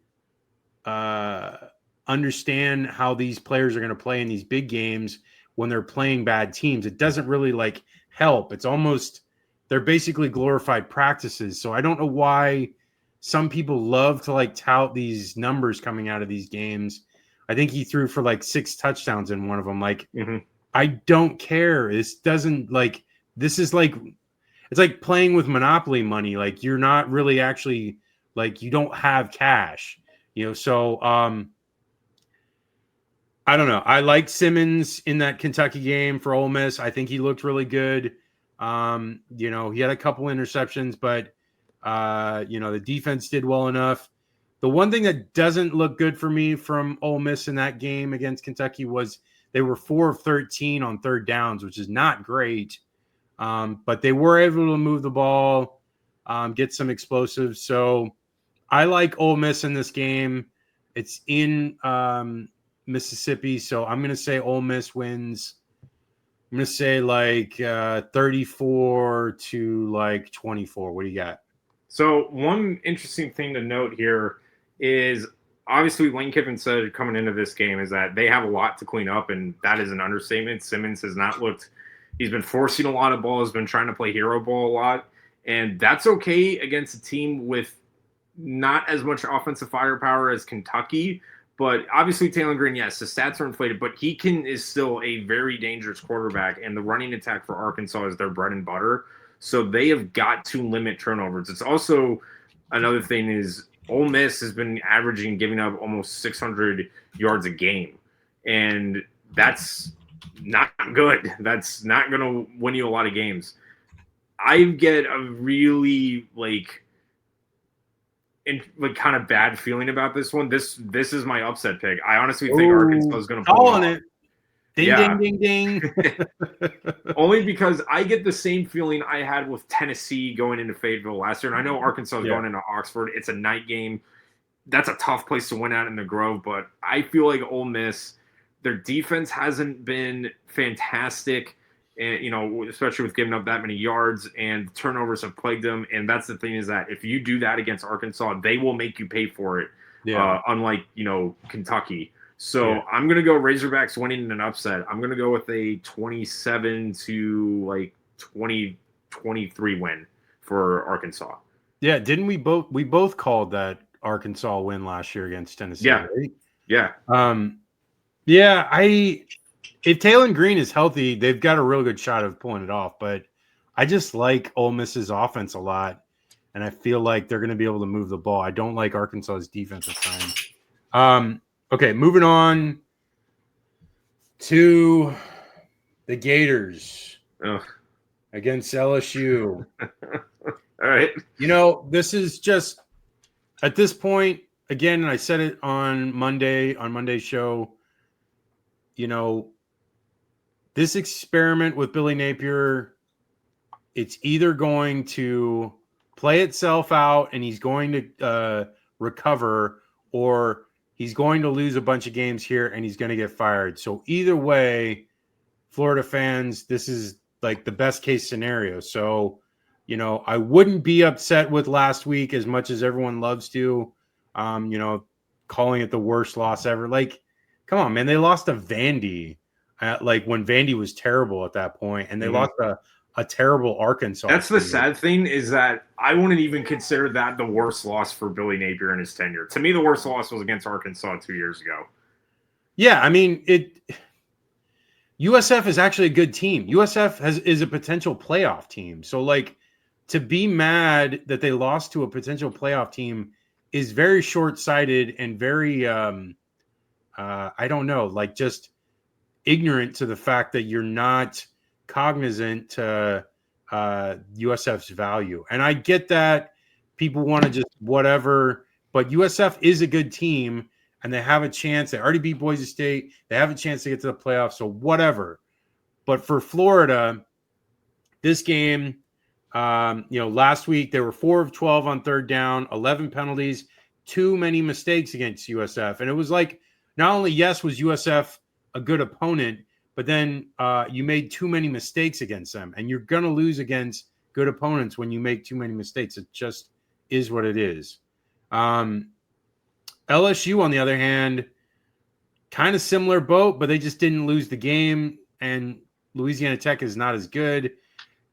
understand how these players are going to play in these big games when they're playing bad teams. It doesn't really like help. It's almost they're basically glorified practices. So I don't know why some people love to like tout these numbers coming out of these games. I think he threw for like 6 touchdowns in one of them. Like, I don't care. This doesn't like, this is like, it's like playing with Monopoly money. Like you're not really actually like, you don't have cash, you know? So, I don't know. I like Simmons in that Kentucky game for Ole Miss. I think he looked really good. You know, he had a couple interceptions, but, you know, the defense did well enough. The one thing that doesn't look good for me from Ole Miss in that game against Kentucky was they were 4 of 13 on third downs, which is not great. But they were able to move the ball, get some explosives. So I like Ole Miss in this game. It's in Mississippi, so I'm going to say Ole Miss wins. I'm going to say like 34 to like 24. What do you got? So one interesting thing to note here is obviously Lane Kiffin said coming into this game is that they have a lot to clean up, and that is an understatement. Simmons has not looked – he's been forcing a lot of balls, been trying to play hero ball a lot, and that's okay against a team with not as much offensive firepower as Kentucky. But obviously Taylon Green, yes, the stats are inflated, but he is still a very dangerous quarterback, and the running attack for Arkansas is their bread and butter. So they have got to limit turnovers. It's also another thing is Ole Miss has been averaging giving up almost 600 yards a game, and that's not good. That's not going to win you a lot of games. I get a really kind of bad feeling about this one. This is my upset pick. I honestly think Arkansas is going to pull it. Ding, ding, ding, ding. Only because I get the same feeling I had with Tennessee going into Fayetteville last year. And I know Arkansas is going into Oxford. It's a night game. That's a tough place to win out in the Grove. But I feel like Ole Miss, their defense hasn't been fantastic. And, you know, especially with giving up that many yards, and turnovers have plagued them. And that's the thing is that if you do that against Arkansas, they will make you pay for it. Unlike, you know, Kentucky. So I'm going to go Razorbacks winning in an upset. I'm going to go with a 27 to like 23 win for Arkansas. Yeah, didn't we both called that Arkansas win last year against Tennessee? Yeah. Right? Yeah. If Taylon Green is healthy, they've got a real good shot of pulling it off. But I just like Ole Miss's offense a lot, and I feel like they're going to be able to move the ball. I don't like Arkansas's defensive time. Okay, moving on to the Gators against LSU. All right. You know, this is just at this point, again, and I said it on Monday's show, this experiment with Billy Napier, it's either going to play itself out and he's going to recover, or he's going to lose a bunch of games here and he's going to get fired. So either way, Florida fans, this is like the best case scenario. So, I wouldn't be upset with last week as much as everyone loves to, calling it the worst loss ever. Like, come on, man. They lost to Vandy, when Vandy was terrible at that point, and they lost a terrible Arkansas. That's the sad thing, is that I wouldn't even consider that the worst loss for Billy Napier in his tenure. To me, the worst loss was against Arkansas 2 years ago. Yeah, I mean, USF is actually a good team. USF is a potential playoff team. So, to be mad that they lost to a potential playoff team is very short-sighted and very, I don't know, just ignorant to the fact that you're not cognizant to USF's value. And I get that people want to just whatever, but USF is a good team and they have a chance. They already beat Boise State. They have a chance to get to the playoffs. So whatever. But for Florida, this game, last week they were 4 of 12 on third down, 11 penalties, too many mistakes against USF. And it was not only was USF a good opponent, but then you made too many mistakes against them. And you're going to lose against good opponents when you make too many mistakes. It just is what it is. LSU, on the other hand, kind of similar boat, but they just didn't lose the game. And Louisiana Tech is not as good.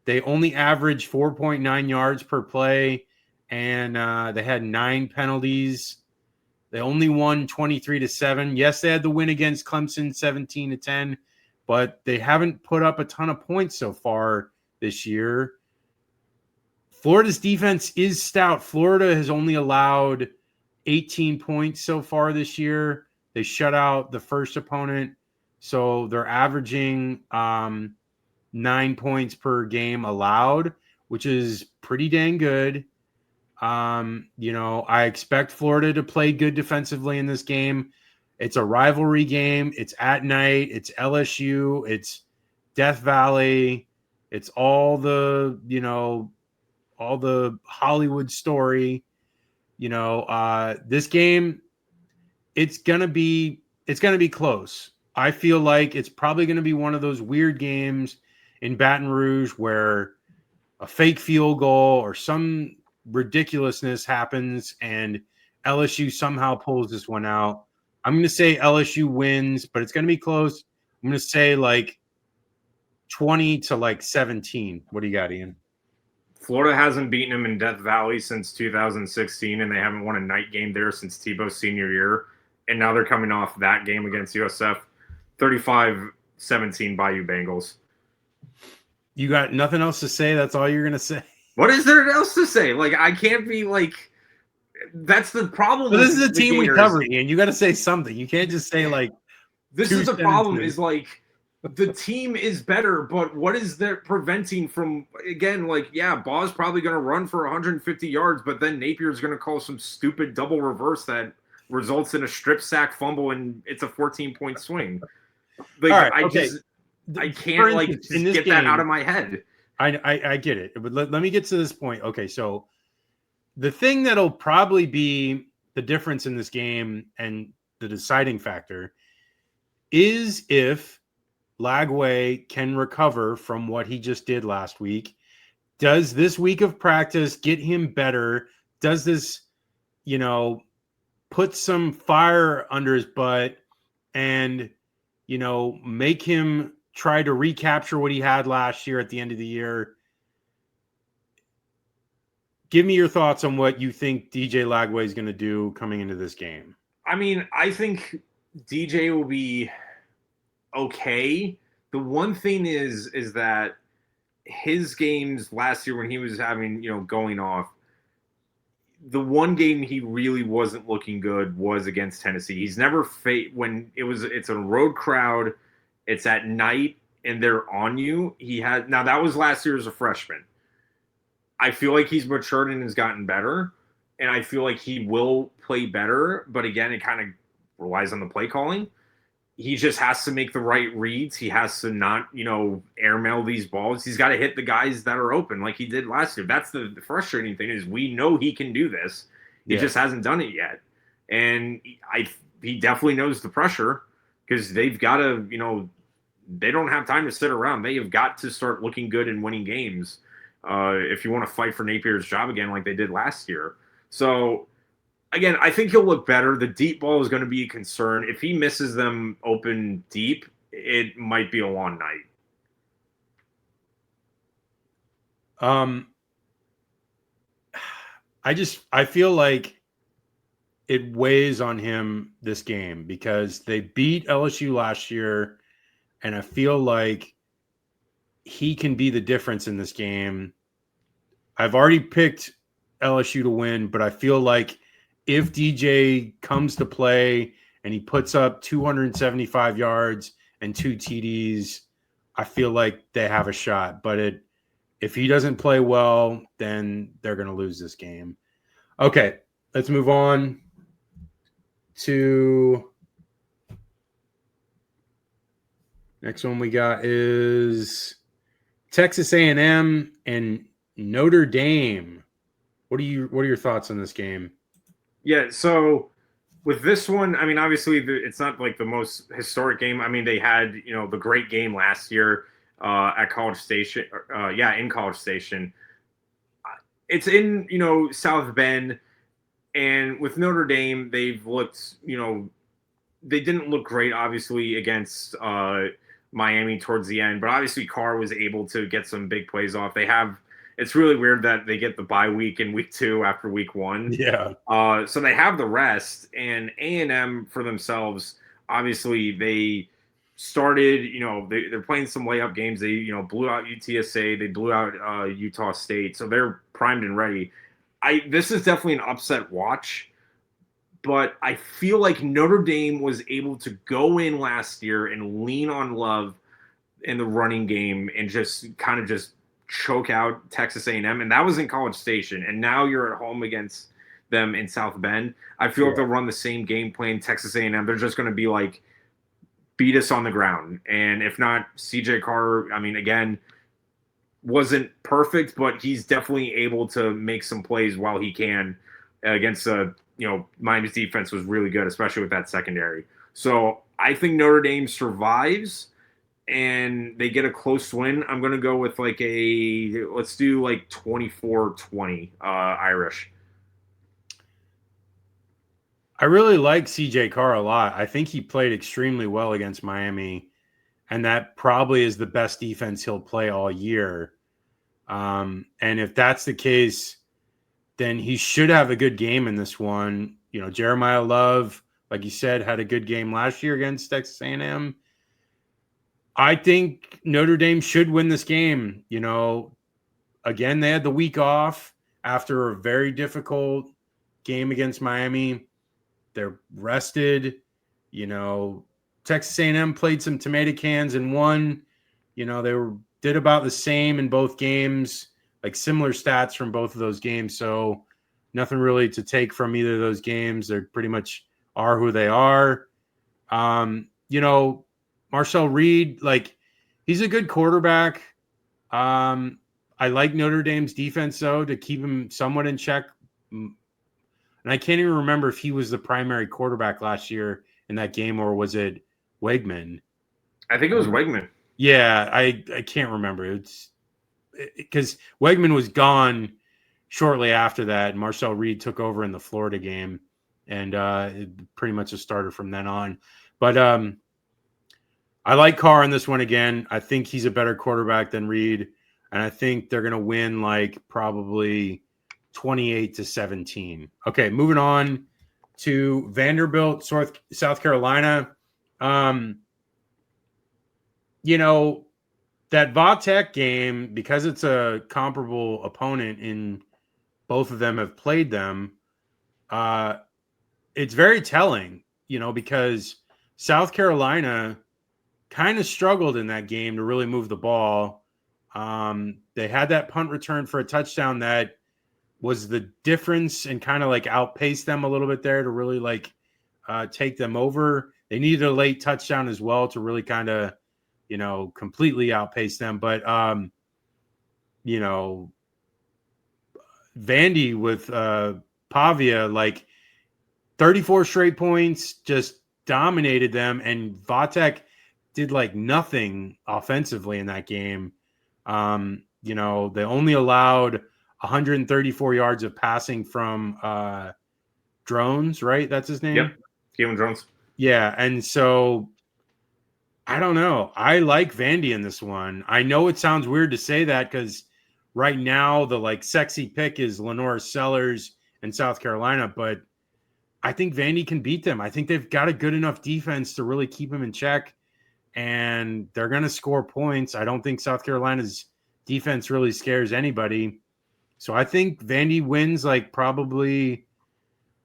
They only averaged 4.9 yards per play, and they had 9 penalties. They only won 23-7. Yes, they had the win against Clemson 17-10, but they haven't put up a ton of points so far this year. Florida's defense is stout. Florida has only allowed 18 points so far this year. They shut out the first opponent, so they're averaging 9 points per game allowed, which is pretty dang good. I expect Florida to play good defensively in this game. It's a rivalry game. It's at night. It's LSU. It's Death Valley. It's all the Hollywood story. This game, it's gonna be close. I feel like it's probably gonna be one of those weird games in Baton Rouge where a fake field goal or some ridiculousness happens and LSU somehow pulls this one out. I'm going to say LSU wins, but it's going to be close. I'm going to say 20-17. What do you got, Ian? Florida hasn't beaten them in Death Valley since 2016, and they haven't won a night game there since Tebow's senior year. And now they're coming off that game against USF, 35-17 Bayou Bengals. You got nothing else to say? That's all you're going to say? What is there else to say? I can't be that's the problem. Well, this is a team we cover, Ian. You got to say something. You can't just say this is the problem is the team is better, but what is there preventing from, again, Ball's probably going to run for 150 yards, but then Napier's going to call some stupid double reverse that results in a strip sack fumble, and it's a 14-point swing. I can't get that out of my head. I get it. But let me get to this point. Okay, so the thing that'll probably be the difference in this game and the deciding factor is if Lagway can recover from what he just did last week. Does this week of practice get him better? Does this, put some fire under his butt and, make him try to recapture what he had last year at the end of the year? Give me your thoughts on what you think DJ Lagway is going to do coming into this game. I mean, I think DJ will be okay. The one thing is that his games last year when he was having, going off, the one game he really wasn't looking good was against Tennessee. He's never when it's a road crowd, it's at night, and they're on you. Now that was last year as a freshman. I feel like he's matured and has gotten better, and I feel like he will play better. But again, it kind of relies on the play calling. he just has to make the right reads. He has to not, airmail these balls. He's got to hit the guys that are open like he did last year. That's the frustrating thing is we know he can do this. He just hasn't done it yet. And he definitely knows the pressure because they've got to, they don't have time to sit around. They have got to start looking good and winning games if you want to fight for Napier's job again like they did last year. So, again, I think he'll look better. The deep ball is going to be a concern. If he misses them open deep, it might be a long night. I feel like it weighs on him this game because they beat LSU last year, and I feel like he can be the difference in this game. I've already picked LSU to win, but I feel like if DJ comes to play and he puts up 275 yards and 2 TDs, I feel like they have a shot. But if he doesn't play well, then they're going to lose this game. Okay, let's move on to next one we got is Texas A&M and Notre Dame. What are your thoughts on this game? Yeah, so with this one, I mean, obviously it's not like the most historic game. I mean, they had, the great game last year at College Station. In College Station. It's in, South Bend. And with Notre Dame, they've looked, they didn't look great, obviously, against Miami towards the end. But obviously, Carr was able to get some big plays off. It's really weird that they get the bye week in week 2 after week 1. Yeah. So they have the rest. And A&M for themselves, obviously, they started, they're playing some layup games. They, blew out UTSA. They blew out Utah State. So they're primed and ready. This is definitely an upset watch, but I feel like Notre Dame was able to go in last year and lean on Love in the running game and just kind of just choke out Texas A&M, and that was in College Station. And now you're at home against them in South Bend. I feel like they'll run the same game plan. Texas A&M, they're just going to be like, beat us on the ground, and if not, CJ Carr, I mean, again, wasn't perfect, but he's definitely able to make some plays while he can against Miami's defense was really good, especially with that secondary. So I think Notre Dame survives and they get a close win. I'm going to go with let's do 24-20 Irish. I really like CJ Carr a lot. I think he played extremely well against Miami, and that probably is the best defense he'll play all year. And if that's the case, then he should have a good game in this one. Jeremiah Love, like you said, had a good game last year against Texas A&M. I think Notre Dame should win this game. Again, they had the week off after a very difficult game against Miami. They're rested. Texas A&M played some tomato cans and won. They did about the same in both games, like similar stats from both of those games. So nothing really to take from either of those games. They pretty much are who they are. Marcel Reed, he's a good quarterback. I like Notre Dame's defense, though, to keep him somewhat in check. And I can't even remember if he was the primary quarterback last year in that game, or was it Wegman? I think it was Wegman. Yeah, I can't remember. It's because Wegman was gone shortly after that, and Marcel Reed took over in the Florida game, and it pretty much just started from then on. But I like Carr in this one again. I think he's a better quarterback than Reed, and I think they're going to win probably 28-17. Okay, moving on to Vanderbilt, South Carolina. That Va-Tech game, because it's a comparable opponent in both of them have played them, it's very telling, because South Carolina kind of struggled in that game to really move the ball. They had that punt return for a touchdown that was the difference and kind of outpaced them a little bit there to really take them over. They needed a late touchdown as well to really kind of, completely outpace them. But, Vandy with Pavia, like 34 straight points, just dominated them. And Vatek did like nothing offensively in that game. They only allowed 134 yards of passing from Drones, right? That's his name? Yep. Jalen Drones. Yeah. And so I don't know. I like Vandy in this one. I know it sounds weird to say that because right now the like sexy pick is Lenore Sellers in South Carolina, but I think Vandy can beat them. I think they've got a good enough defense to really keep them in check, and they're going to score points. I don't think South Carolina's defense really scares anybody. So I think Vandy wins like probably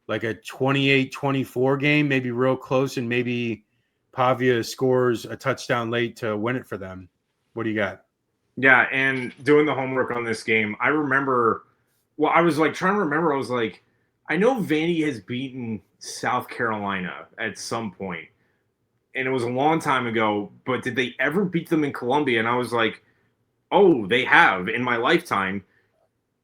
like a 28-24 game, maybe real close, and maybe Pavia scores a touchdown late to win it for them. What do you got? Yeah, and doing the homework on this game, I remember. Well, I was like trying to remember. I was like, I know Vandy has beaten South Carolina at some point, and it was a long time ago. But did they ever beat them in Columbia? And I was like, oh, they have in my lifetime.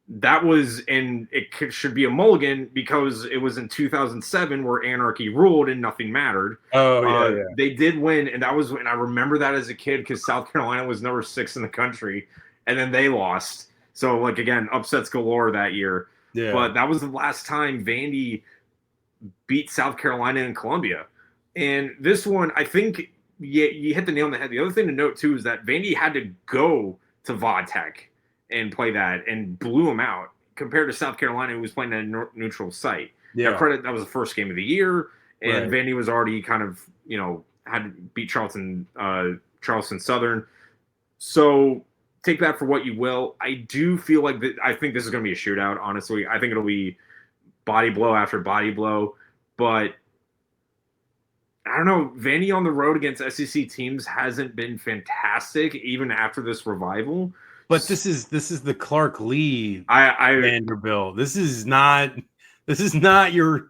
That was, and it should be a mulligan because it was in 2007 where anarchy ruled and nothing mattered. Oh, yeah. They did win, and I remember that as a kid because South Carolina was number 6 in the country, and then they lost. So, like, again, upsets galore that year. Yeah. But that was the last time Vandy beat South Carolina in Columbia. And this one, I think you hit the nail on the head. The other thing to note, too, is that Vandy had to go to Vodtech and play that and blew them out compared to South Carolina, who was playing at a neutral site. Yeah. Now, credit, that was the first game of the year, and Right. Vandy was already kind of, had to beat Charleston Southern. So take that for what you will. I do feel like I think this is going to be a shootout, honestly. I think it'll be body blow after body blow. But I don't know. Vandy on the road against SEC teams hasn't been fantastic, even after this revival. But this is the Clark Lee Vanderbilt. This is not your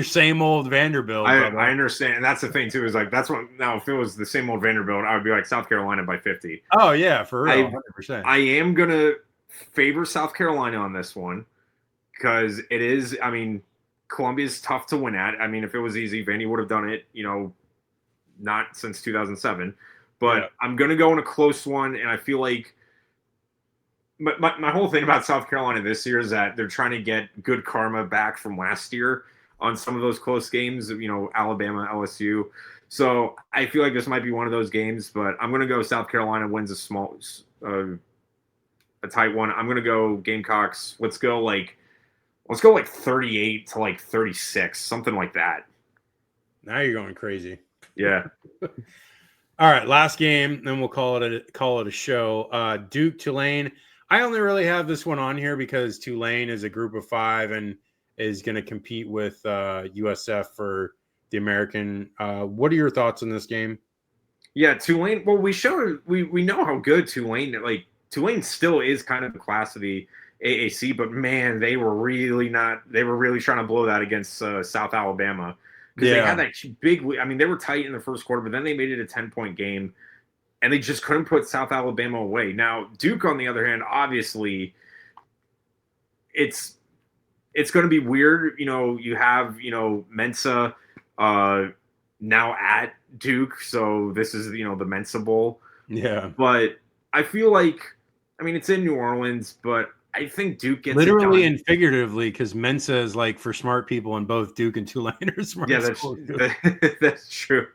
same old Vanderbilt. I understand, and that's the thing too. Is like that's what now if it was the same old Vanderbilt, I would be like South Carolina by 50. Oh yeah, for real, 100%. I am gonna favor South Carolina on this one because it is. I mean, Columbia's tough to win at. I mean, if it was easy, Vandy would have done it. Not since 2007. But yeah. I'm gonna go in a close one, and I feel like. My whole thing about South Carolina this year is that they're trying to get good karma back from last year on some of those close games, Alabama, LSU. So I feel like this might be one of those games, but I'm going to go South Carolina wins a tight one. I'm going to go Gamecocks. Let's go like 38 to like 36, something like that. Now you're going crazy. Yeah. All right, last game, then we'll call it a show. Duke Tulane. I only really have this one on here because Tulane is a group of 5 and is going to compete with USF for the American. What are your thoughts on this game? Yeah, Tulane. Well, we know how good Tulane still is kind of the class of the AAC, but man, they were really trying to blow that against South Alabama because they had that big. I mean, they were tight in the first quarter, but then they made it a 10-point game. And they just couldn't put South Alabama away. Now, Duke, on the other hand, obviously, it's going to be weird. You have, Mensa now at Duke. So this is, the Mensa Bowl. Yeah. But I feel like, it's in New Orleans, but I think Duke gets literally and figuratively because Mensa is like for smart people, and both Duke and Tulane are smart. Yeah, that's true.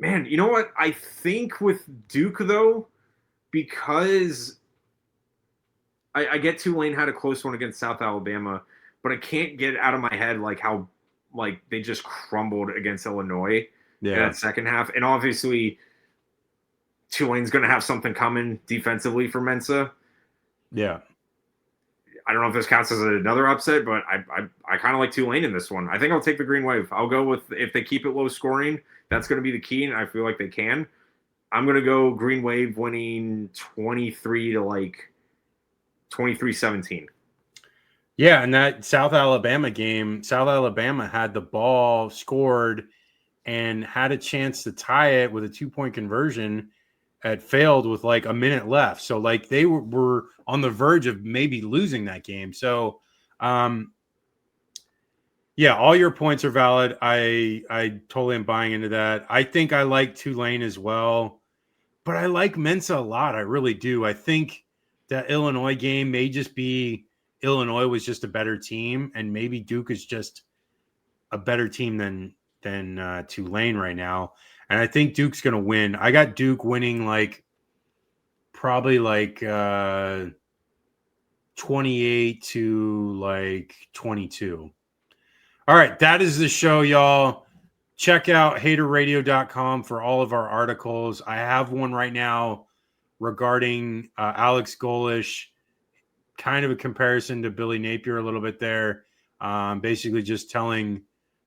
Man, you know what? I think with Duke, though, because I get Tulane had a close one against South Alabama, but I can't get out of my head how they just crumbled against Illinois in that second half. And obviously, Tulane's going to have something coming defensively for Mensa. Yeah. I don't know if this counts as another upset, but I kind of like Tulane in this one. I think I'll take the Green Wave. I'll go with if they keep it low scoring, that's going to be the key, and I feel like they can. I'm going to go Green Wave winning 23 to 23-17. Yeah, and that South Alabama game, South Alabama had the ball, scored, and had a chance to tie it with a 2-point conversion. It failed with like a minute left. So like they were on the verge of maybe losing that game. So yeah, all your points are valid. I totally am buying into that. I think I like Tulane as well, but I like Mensa a lot. I really do. I think that Illinois game may just be Illinois was just a better team, and maybe Duke is just a better team than Tulane right now. And I think Duke's going to win. I got Duke winning like probably like 28 to like 22. All right, that is the show, y'all. Check out haterradio.com for all of our articles. I have one right now regarding Alex Golish, kind of a comparison to Billy Napier a little bit there. Basically just telling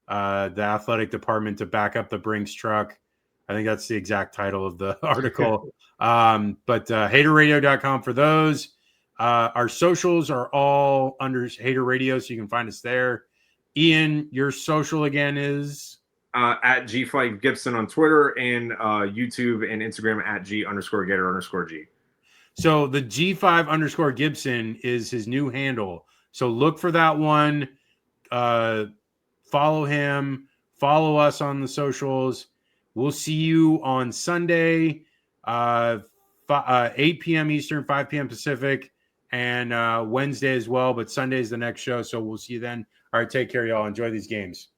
the athletic department to back up the Brinks truck. I think that's the exact title of the article. But haterradio.com for those. Our socials are all under Hater Radio, so you can find us there. Ian, your social again is at G5 Gibson on Twitter and YouTube and Instagram at G_Gator_G. So the G5 Gibson is his new handle. So look for that one. Follow him. Follow us on the socials. We'll see you on Sunday, 8 p.m. Eastern, 5 p.m. Pacific, and Wednesday as well. But Sunday is the next show. So we'll see you then. All right. Take care, y'all. Enjoy these games.